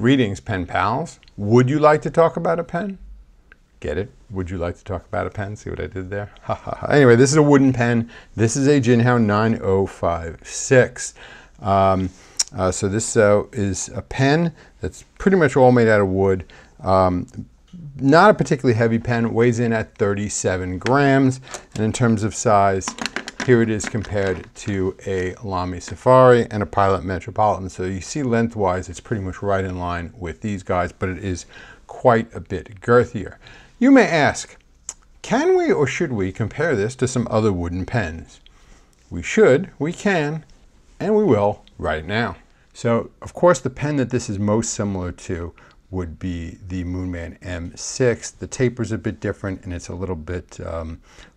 Greetings, pen pals. Would you like to talk about a pen? Get it? Would you like to talk about a pen? See what I did there? Ha ha ha. Anyway, this is a wooden pen. This is a Jinhao 9056. So this is a pen that's pretty much all made out of wood. Not a particularly heavy pen. It weighs in at 37 grams. And in terms of size, here it is compared to a Lamy Safari and a Pilot Metropolitan. So you see lengthwise, it's pretty much right in line with these guys, but it is quite a bit girthier. You may ask, can we or should we compare this to some other wooden pens? We should, we can, and we will right now. So, of course, the pen that this is most similar to would be the Moonman M6. The taper's a bit different and it's a little bit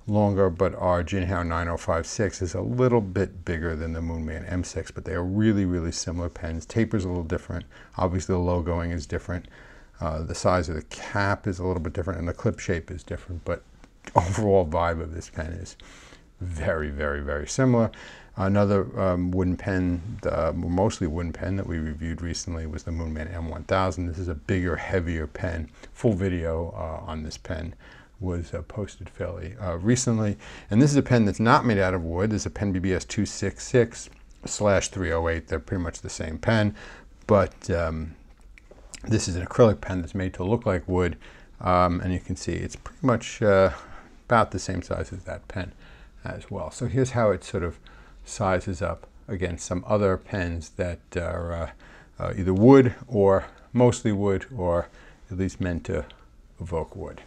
longer, but our Jinhao 9056 is a little bit bigger than the Moonman M6, but they are really, really similar pens. Taper's a little different. Obviously, the logoing is different. The size of the cap is a little bit different and the clip shape is different, but overall vibe of this pen is very, very, very similar. Another wooden pen, mostly wooden pen that we reviewed recently was the Moonman M1000. This is a bigger, heavier pen. Full video on this pen was posted fairly recently. And this is a pen that's not made out of wood. This is a Pen BBS 266/308. They're pretty much the same pen, but this is an acrylic pen that's made to look like wood. And you can see it's pretty much about the same size as that pen as well. So here's how it sort of sizes up against some other pens that are either wood or mostly wood, or at least meant to evoke wood.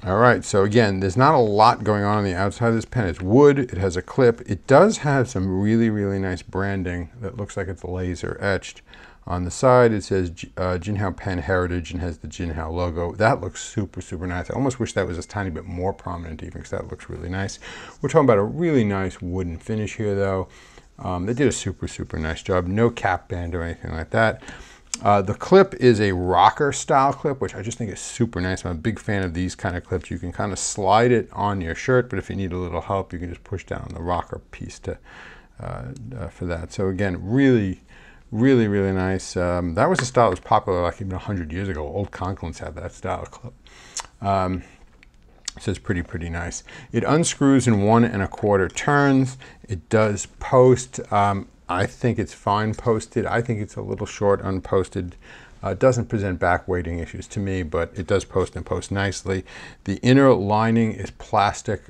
All right, so again, there's not a lot going on the outside of this pen. It's wood, it has a clip. It does have some really, really nice branding that looks like it's laser etched. On the side, it says Jinhao Pen Heritage and has the Jinhao logo. That looks super, super nice. I almost wish that was a tiny bit more prominent even, because that looks really nice. We're talking about a really nice wooden finish here, though. They did a super, super nice job. No cap band or anything like that. The clip is a rocker style clip, which I just think is super nice. I'm a big fan of these kind of clips. You can kind of slide it on your shirt, but if you need a little help, you can just push down the rocker piece to for that. So again, really, really, really nice. That was a style that was popular like even 100 years ago. Old Conklins had that style of clip. So it's pretty, pretty nice. It unscrews in 1 1/4 turns. It does post. I think it's fine posted. I think it's a little short unposted. It doesn't present back weighting issues to me, but it does post and post nicely. The inner lining is plastic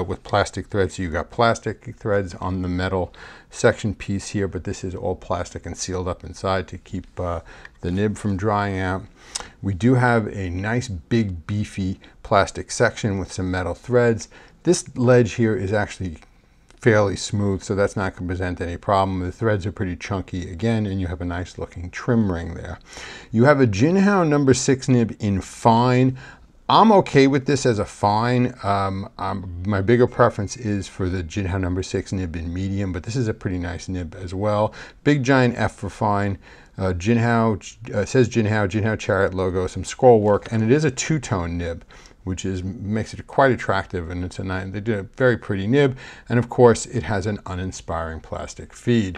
with plastic threads. So you got plastic threads on the metal section piece here, but this is all plastic and sealed up inside to keep the nib from drying out. We do have a nice big beefy plastic section with some metal threads. This ledge here is actually fairly smooth, so that's not going to present any problem. The threads are pretty chunky again, and you have a nice looking trim ring there. You have a Jinhao No. 6 nib in fine. I'm okay with this as a fine. My bigger preference is for the Jinhao No. 6 nib in medium, but this is a pretty nice nib as well. Big giant F for fine. Jinhao says Jinhao Chariot logo, some scroll work, and it is a two-tone nib, which makes it quite attractive, and they did a very pretty nib, and of course it has an uninspiring plastic feed.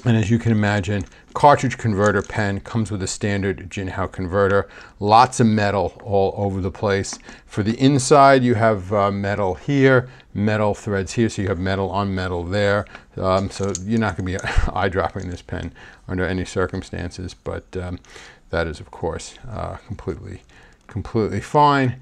And as you can imagine, cartridge converter pen comes with a standard Jinhao converter. Lots of metal all over the place. For the inside, you have metal here, metal threads here, so you have metal on metal there. So you're not going to be eyedropping this pen under any circumstances, but that is, of course, completely fine.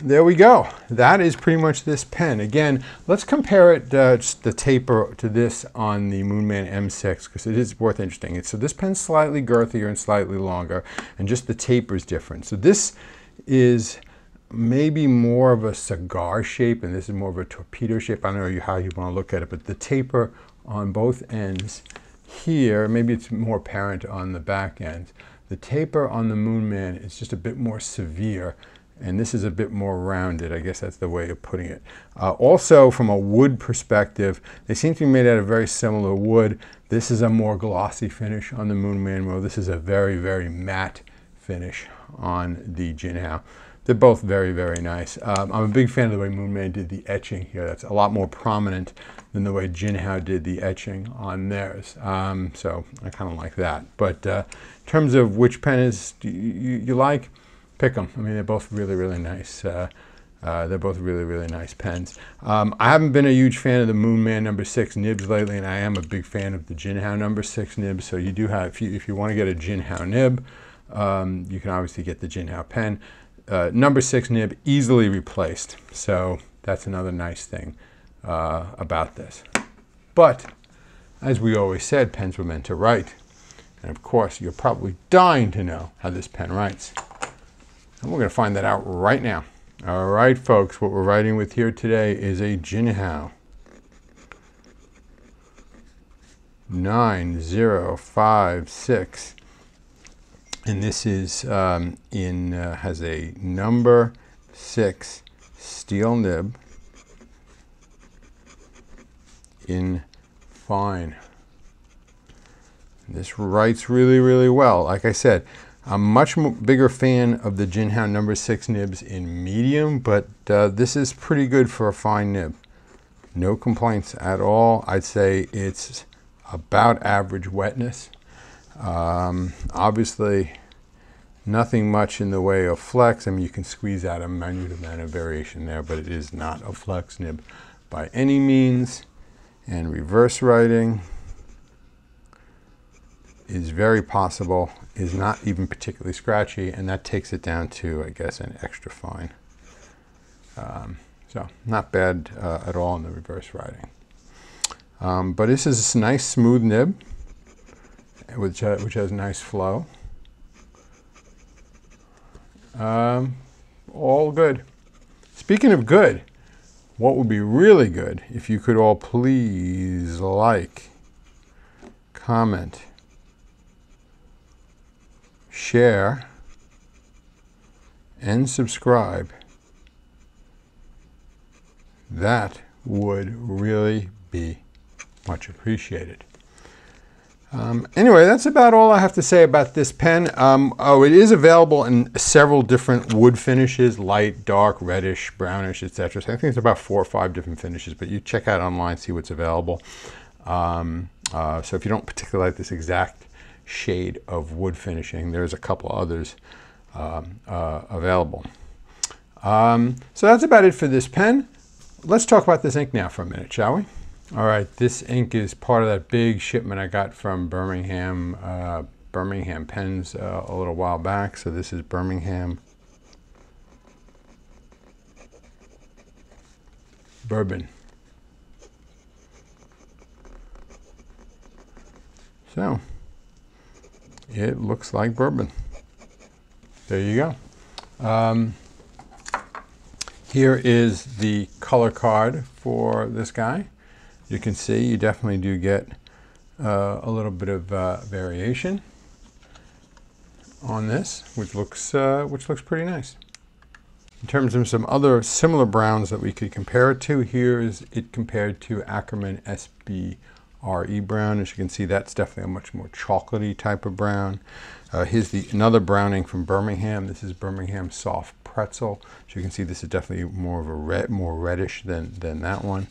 There we go. That is pretty much this pen. Again, let's compare it, just the taper, to this on the Moonman M6, because it is worth interesting. So this pen's slightly girthier and slightly longer, and just the taper is different. So this is maybe more of a cigar shape, and this is more of a torpedo shape. I don't know how you want to look at it, but the taper on both ends here, maybe it's more apparent on the back end. The taper on the Moonman is just a bit more severe, and this is a bit more rounded. I guess that's the way of putting it. Also, from a wood perspective, they seem to be made out of very similar wood. This is a more glossy finish on the Moonman, while this is a very, very matte finish on the Jinhao. They're both very, very nice. I'm a big fan of the way Moonman did the etching here. That's a lot more prominent than the way Jinhao did the etching on theirs. So I kind of like that. But in terms of which pen is you like, pick them. I mean, they're both really, really nice. They're both really, really nice pens. I haven't been a huge fan of the Moonman No. 6 nibs lately, and I am a big fan of the Jinhao No. 6 nibs. So you do have, if you want to get a Jinhao nib, you can obviously get the Jinhao pen. No. 6 nib easily replaced, so that's another nice thing about this. But as we always said, pens were meant to write, and of course you're probably dying to know how this pen writes, and we're going to find that out right now. All right, folks, what we're writing with here today is a Jinhao 9056. And this is has a No. 6 steel nib in fine. This writes really, really well. Like I said, I'm a much bigger fan of the Jinhao No. 6 nibs in medium, but this is pretty good for a fine nib. No complaints at all. I'd say it's about average wetness. Obviously, nothing much in the way of flex. I mean, you can squeeze out a minute amount of variation there, but it is not a flex nib by any means. And reverse writing is very possible, is not even particularly scratchy, and that takes it down to, I guess, an extra fine. So not bad at all in the reverse writing. But this is a nice smooth nib, which has nice flow. All good. Speaking of good, what would be really good if you could all please like, comment, share, and subscribe. That would really be much appreciated. Anyway, that's about all I have to say about this pen. It is available in several different wood finishes, light, dark, reddish, brownish, etc. So I think it's about 4 or 5 different finishes, but you check out online, see what's available. So if you don't particularly like this exact shade of wood finishing, there's a couple others available. So that's about it for this pen. Let's talk about this ink now for a minute, shall we? All right, this ink is part of that big shipment I got from Birmingham Pens a little while back. So this is Birmingham Bourbon. So it looks like bourbon. There you go. Here is the color card for this guy. You can see you definitely do get a little bit of variation on this, which looks pretty nice. In terms of some other similar browns that we could compare it to, here is it compared to Ackerman SBRE brown. As you can see, that's definitely a much more chocolatey type of brown. Here's another browning from Birmingham. This is Birmingham Soft Pretzel. As you can see, this is definitely more of a more reddish than that one.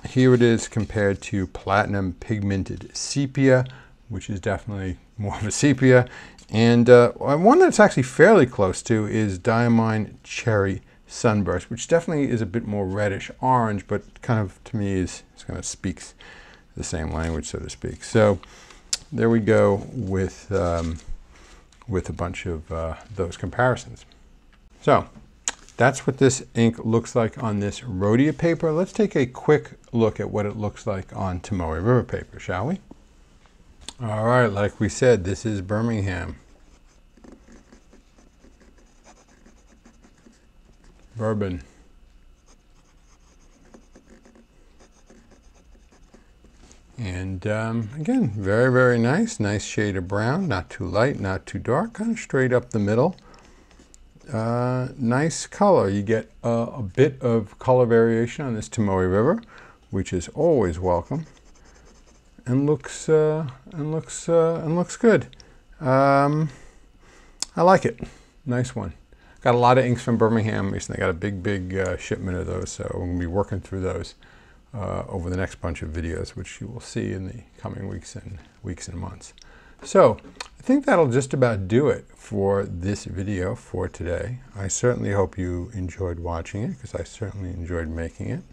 Here it is compared to Platinum Pigmented Sepia, which is definitely more of a sepia. And one that's actually fairly close to is Diamond Cherry Sunburst, which definitely is a bit more reddish orange, but kind of, to me, is kind of speaks the same language, so to speak. So there we go with a bunch of those comparisons. So that's what this ink looks like on this Rhodia paper. Let's take a quick look at what it looks like on Tomoe River paper, shall we? All right, like we said, this is Birmingham Bourbon. And again, very, very nice. Nice shade of brown, not too light, not too dark, kind of straight up the middle. Nice color. You get a bit of color variation on this Tomoe River, which is always welcome, and looks good. I like it. Nice one. Got a lot of inks from Birmingham recently. Got a big shipment of those, so we're going to be working through those over the next bunch of videos, which you will see in the coming weeks and months. So I think that'll just about do it for this video for today. I certainly hope you enjoyed watching it, because I certainly enjoyed making it.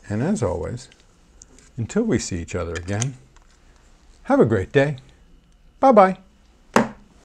And as always, until we see each other again, have a great day. Bye-bye.